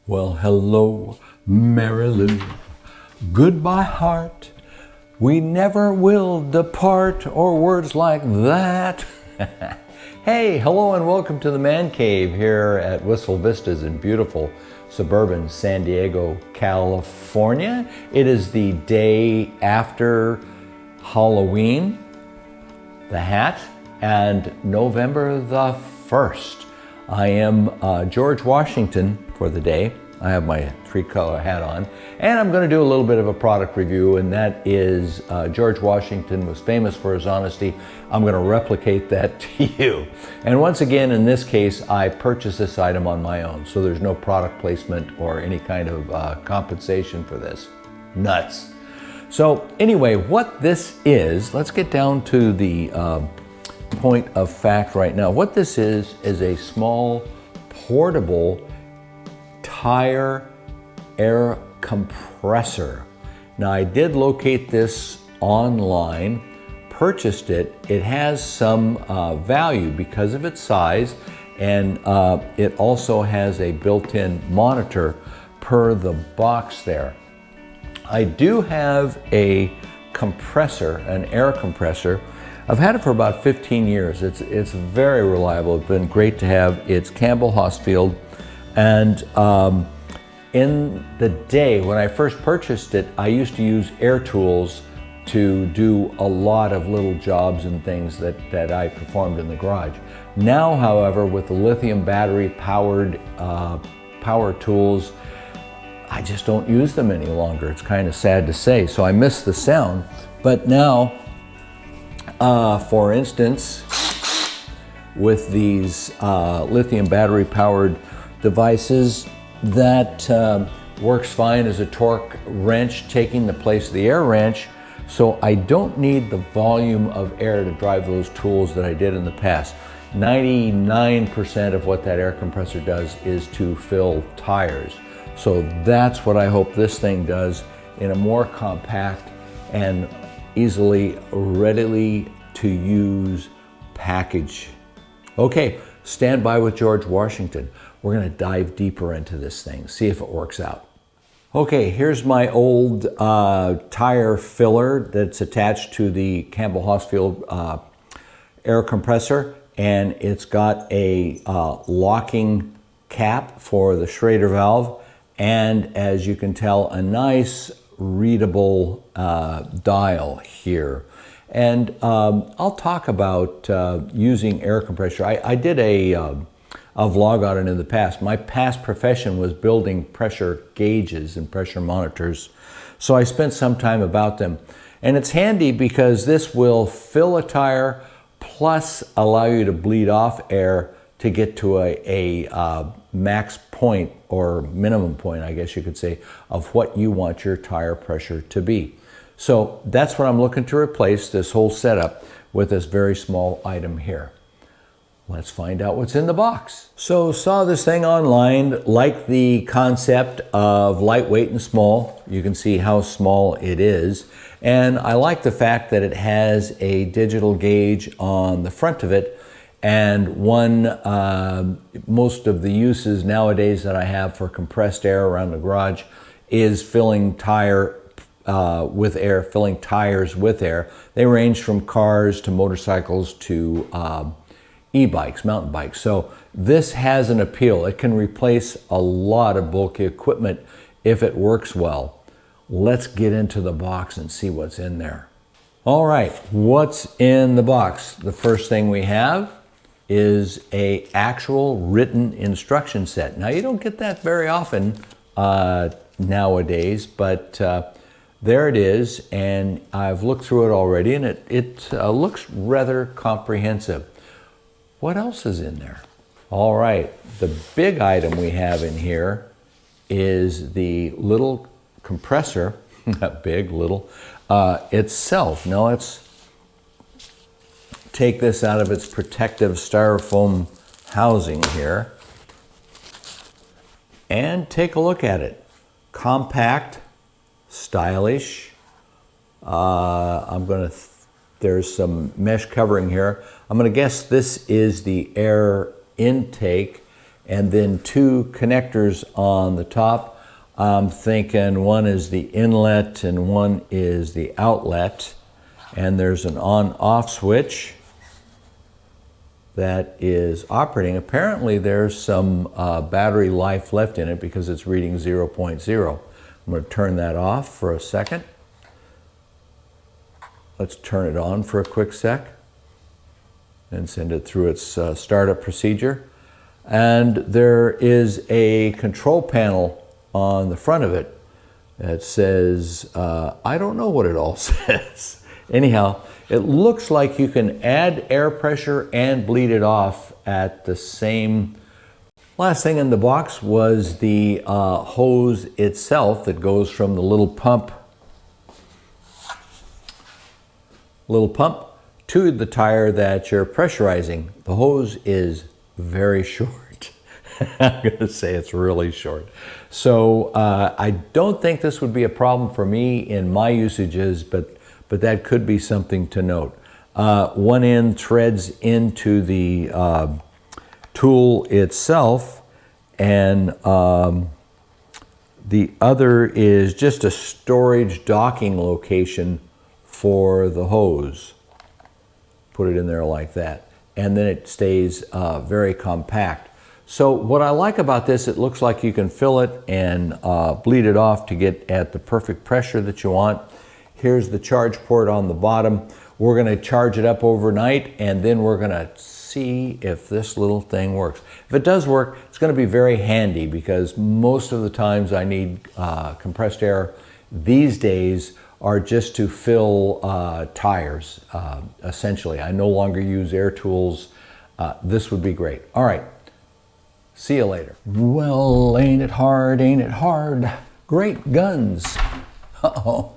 Well, hello, Mary Lou. Goodbye, heart. We never will depart, or words like that. Hey, hello and welcome to the Man Cave here at Wistful Vistas in beautiful suburban San Diego, California. It is the day after Halloween, the hat, and November the 1st. I am George Washington for the day. I have my three-color hat on, and I'm going to do a little bit of a product review, and that is George Washington was famous for his honesty. I'm going to replicate that to you. And once again, in this case, I purchased this item on my own, so there's no product placement or any kind of compensation for this. Nuts. So anyway, what this is, let's get down to the point of fact right now. What this is a small portable tire air compressor. Now I did locate this online, purchased it. It has some value because of its size, and it also has a built-in monitor per the box there. I do have a compressor, an air compressor. I've had it for about 15 years. It's very reliable. It's been great to have. It's Campbell Hausfield. And in the day when I first purchased it, I used to use air tools to do a lot of little jobs and things that I performed in the garage. Now, however, with the lithium battery powered power tools, I just don't use them any longer. It's kind of sad to say. So I miss the sound. But now, for instance, with these lithium battery powered devices, that works fine as a torque wrench, taking the place of the air wrench. So I don't need the volume of air to drive those tools that I did in the past. 99% of what that air compressor does is to fill tires. So that's what I hope this thing does in a more compact and easily, readily to use package. Okay, stand by with George Washington. We're going to dive deeper into this thing, see if it works out. Okay, here's my old tire filler that's attached to the Campbell Hausfield air compressor, and it's got a locking cap for the Schrader valve, and as you can tell, a nice readable dial here. And I'll talk about using air compressor. I did a vlog on it in the past. My past profession was building pressure gauges and pressure monitors, so I spent some time about them. And it's handy because this will fill a tire plus allow you to bleed off air to get to a max point, or minimum point, I guess you could say, of what you want your tire pressure to be. So that's what I'm looking to replace, this whole setup, with this very small item here. Let's find out what's in the box. So saw this thing online, like the concept of lightweight and small. You can see how small it is. And I like the fact that it has a digital gauge on the front of it. And most of the uses nowadays that I have for compressed air around the garage is filling tires with air. They range from cars to motorcycles to e-bikes, mountain bikes. So this has an appeal. It can replace a lot of bulky equipment if it works well. Let's get into the box and see what's in there. All right, what's in the box? The first thing we have is a actual written instruction set. Now you don't get that very often nowadays, but there it is, and I've looked through it already, and it looks rather comprehensive. What else is in there? All right, the big item we have in here is the little compressor, not big, little, itself. Now let's take this out of its protective styrofoam housing here and take a look at it. Compact, stylish. There's some mesh covering here. I'm going to guess this is the air intake, and then two connectors on the top. I'm thinking one is the inlet and one is the outlet, and there's an on-off switch that is operating. Apparently there's some battery life left in it because it's reading 0.0. I'm going to turn that off for a second. Let's turn it on for a quick sec and send it through its startup procedure. And there is a control panel on the front of it that says, I don't know what it all says. Anyhow, it looks like you can add air pressure and bleed it off at the same. Last thing in the box was the hose itself that goes from the little pump to the tire that you're pressurizing. The hose is very short. I'm going to say it's really short. So I don't think this would be a problem for me in my usages, but that could be something to note. One end threads into the tool itself, and the other is just a storage docking location for the hose. Put it in there like that, and then it stays very compact. So what I like about this, it looks like you can fill it and bleed it off to get at the perfect pressure that you want. Here's the charge port on the bottom. We're going to charge it up overnight, and then we're going to see if this little thing works. If it does work, it's going to be very handy because most of the times I need compressed air these days are just to fill tires, essentially. I no longer use air tools. This would be great. All right, see you later. Well, ain't it hard, ain't it hard? Great guns. Uh-oh.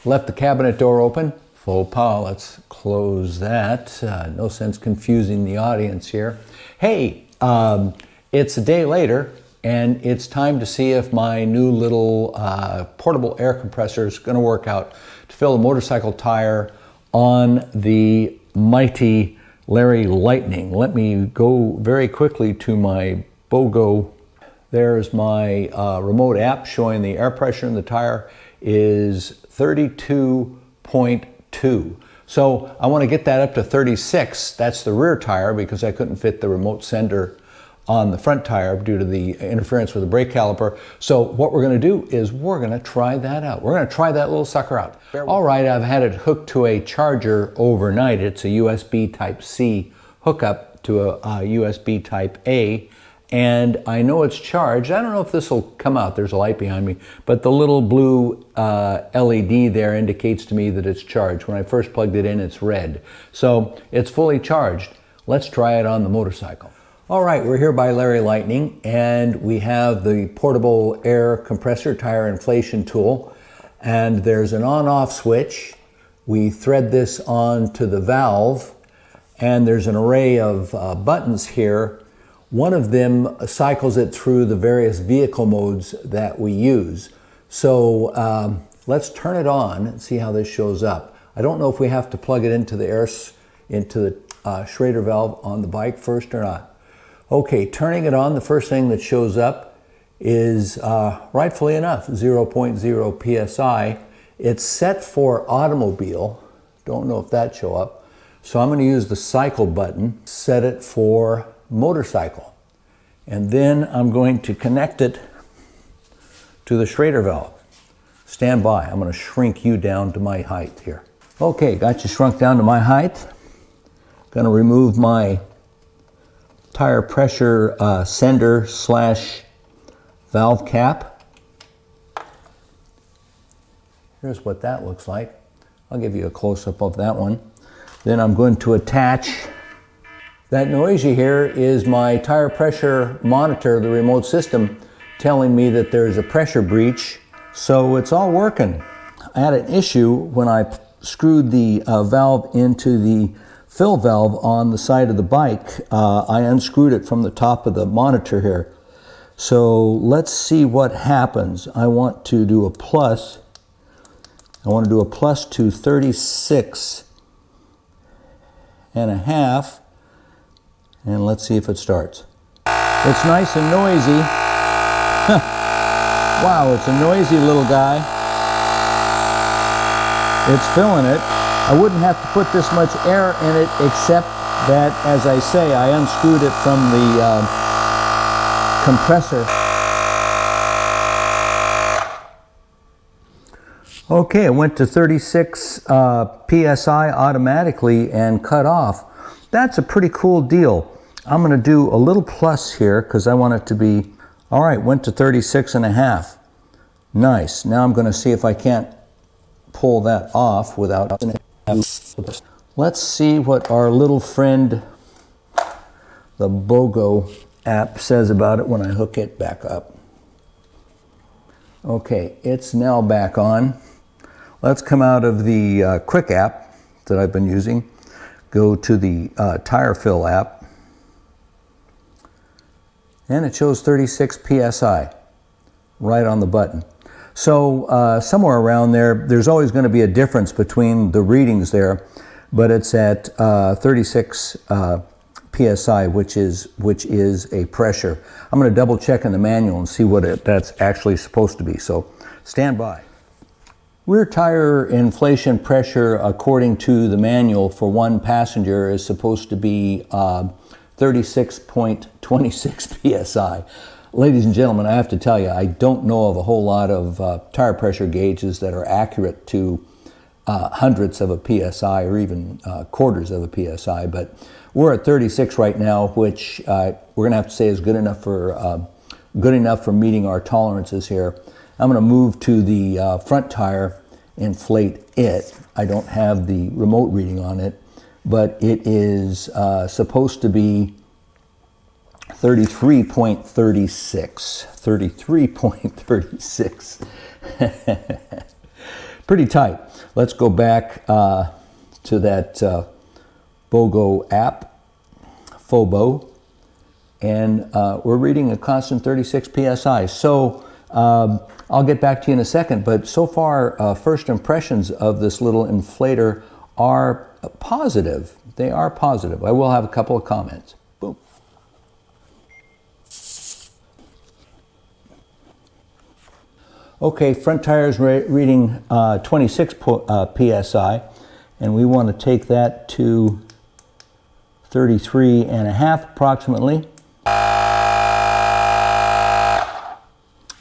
Left the cabinet door open. Faux pas, let's close that. No sense confusing the audience here. Hey, it's a day later, and it's time to see if my new little portable air compressor is going to work out to fill a motorcycle tire on the mighty Larry Lightning. Let me go very quickly to my BOGO. There's my remote app showing the air pressure in the tire is 32.2. So I want to get that up to 36. That's the rear tire because I couldn't fit the remote sender on the front tire due to the interference with the brake caliper. So what we're going to do is we're going to try that out. We're going to try that little sucker out. All right, I've had it hooked to a charger overnight. It's a USB Type-C hookup to a USB Type-A. And I know it's charged. I don't know if this will come out. There's a light behind me. But the little blue LED there indicates to me that it's charged. When I first plugged it in, it's red. So it's fully charged. Let's try it on the motorcycle. All right, we're here by Larry Lightning, and we have the portable air compressor tire inflation tool. And there's an on-off switch. We thread this onto the valve, and there's an array of buttons here. One of them cycles it through the various vehicle modes that we use. So let's turn it on and see how this shows up. I don't know if we have to plug it into the Schrader valve on the bike first or not. Okay, turning it on, the first thing that shows up is, rightfully enough, 0.0 psi. It's set for automobile. Don't know if that show up. So I'm going to use the cycle button, set it for motorcycle. And then I'm going to connect it to the Schrader valve. Stand by. I'm going to shrink you down to my height here. Okay, got you shrunk down to my height. Going to remove my tire pressure sender / valve cap. Here's what that looks like. I'll give you a close-up of that one. Then I'm going to attach. That noise you hear is my tire pressure monitor, the remote system, telling me that there's a pressure breach. So it's all working. I had an issue when I screwed the valve into the fill valve on the side of the bike. I unscrewed it from the top of the monitor here. So let's see what happens. I want to do a plus. I want to do a plus to 36 and a half. And let's see if it starts. It's nice and noisy. Wow, it's a noisy little guy. It's filling it. I wouldn't have to put this much air in it, except that, as I say, I unscrewed it from the compressor. Okay, it went to 36 PSI automatically and cut off. That's a pretty cool deal. I'm going to do a little plus here because I want it to be, all right, went to 36 and a half. Nice. Now I'm going to see if I can't pull that off without. Let's see what our little friend, the BOGO app, says about it when I hook it back up. Okay, it's now back on. Let's come out of the Quick app that I've been using, go to the Tire Fill app, and it shows 36 PSI right on the button. So somewhere around there, there's always going to be a difference between the readings there, but it's at 36 PSI, which is a pressure. I'm going to double check in the manual and see what that's actually supposed to be, so stand by. Rear tire inflation pressure, according to the manual for one passenger, is supposed to be 36.26 PSI. Ladies and gentlemen, I have to tell you, I don't know of a whole lot of tire pressure gauges that are accurate to hundredths of a PSI or even quarters of a PSI, but we're at 36 right now, which we're going to have to say is good enough for meeting our tolerances here. I'm going to move to the front tire, inflate it. I don't have the remote reading on it, but it is supposed to be 33.36. 33.36. Pretty tight. Let's go back to that BOGO app, FOBO, and we're reading a constant 36 PSI. So I'll get back to you in a second, but so far, first impressions of this little inflator are positive. They are positive. I will have a couple of comments. Boom. Okay, front tire's reading 26 PSI, and we want to take that to 33 and a half approximately.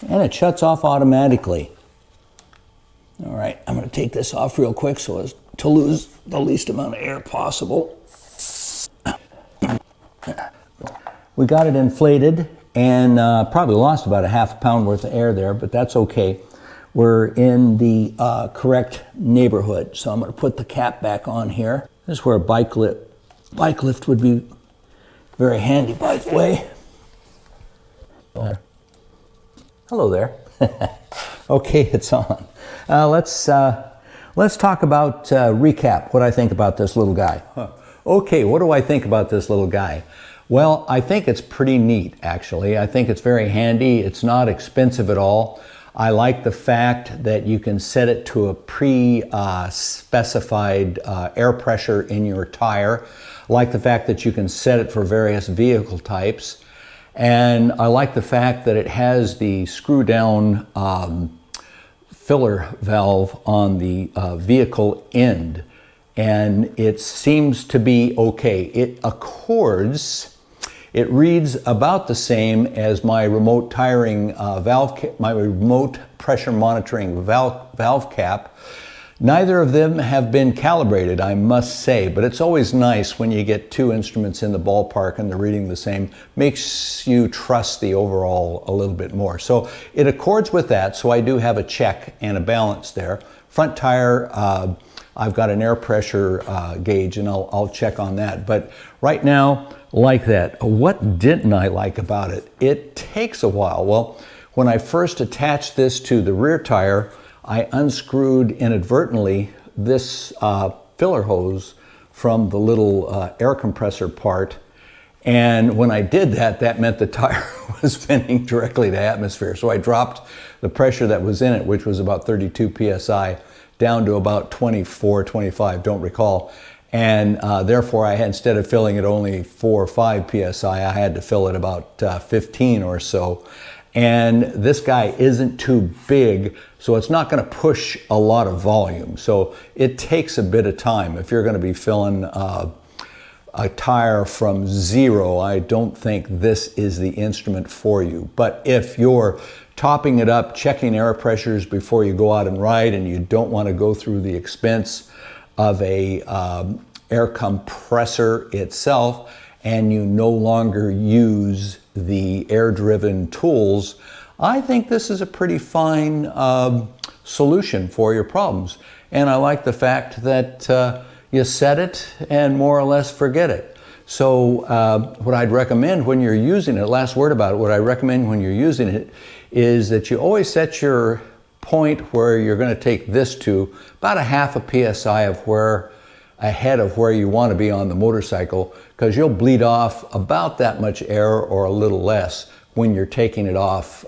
And it shuts off automatically. All right, I'm going to take this off real quick so as to lose the least amount of air possible. We got it inflated and probably lost about a half pound worth of air there, but that's okay. We're in the correct neighborhood. So I'm going to put the cap back on here. This is where a bike lift would be very handy, by the way. Hello there. Okay, it's on. Let's talk about recap, what I think about this little guy. Okay, what do I think about this little guy? Well, I think it's pretty neat, actually. I think it's very handy. It's not expensive at all. I like the fact that you can set it to a pre-specified air pressure in your tire. I like the fact that you can set it for various vehicle types. And I like the fact that it has the screw down filler valve on the vehicle end. And it seems to be okay. It accords. It reads about the same as my remote tiring my remote pressure monitoring valve cap. Neither of them have been calibrated, I must say, but it's always nice when you get two instruments in the ballpark and they're reading the same. Makes you trust the overall a little bit more. So it accords with that, so I do have a check and a balance there. Front tire, I've got an air pressure gauge, and I'll check on that. But right now, like that. What didn't I like about it? It takes a while. Well, when I first attached this to the rear tire, I unscrewed inadvertently this filler hose from the little air compressor part. And when I did that, that meant the tire was spinning directly to atmosphere. So I dropped the pressure that was in it, which was about 32 PSI, down to about 24, 25, don't recall. And therefore, instead of filling it only 4 or 5 psi, I had to fill it about 15 or so. And this guy isn't too big, so it's not going to push a lot of volume. So it takes a bit of time. If you're going to be filling a tire from 0, I don't think this is the instrument for you. But if you're topping it up, checking air pressures before you go out and ride, and you don't want to go through the expense of a air compressor itself, and you no longer use the air-driven tools, I think this is a pretty fine solution for your problems. And I like the fact that you set it and more or less forget it. So what I'd recommend when you're using it, last word about it, what I recommend when you're using it is that you always set your point where you're going to take this to about a half a psi of ahead of where you want to be on the motorcycle, because you'll bleed off about that much air or a little less when you're taking it off,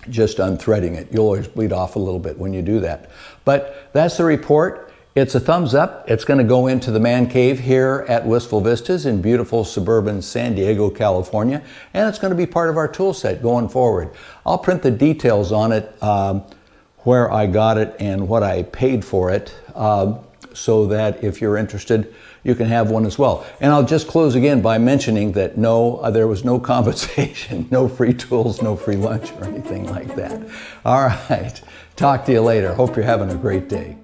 just unthreading it. You'll always bleed off a little bit when you do that. But that's the report. It's a thumbs up. It's going to go into the man cave here at Wistful Vistas in beautiful suburban San Diego, California, and it's going to be part of our tool set going forward. I'll print the details on it, where I got it and what I paid for it, so that if you're interested, you can have one as well. And I'll just close again by mentioning that no, there was no compensation, no free tools, no free lunch or anything like that. All right, talk to you later. Hope you're having a great day.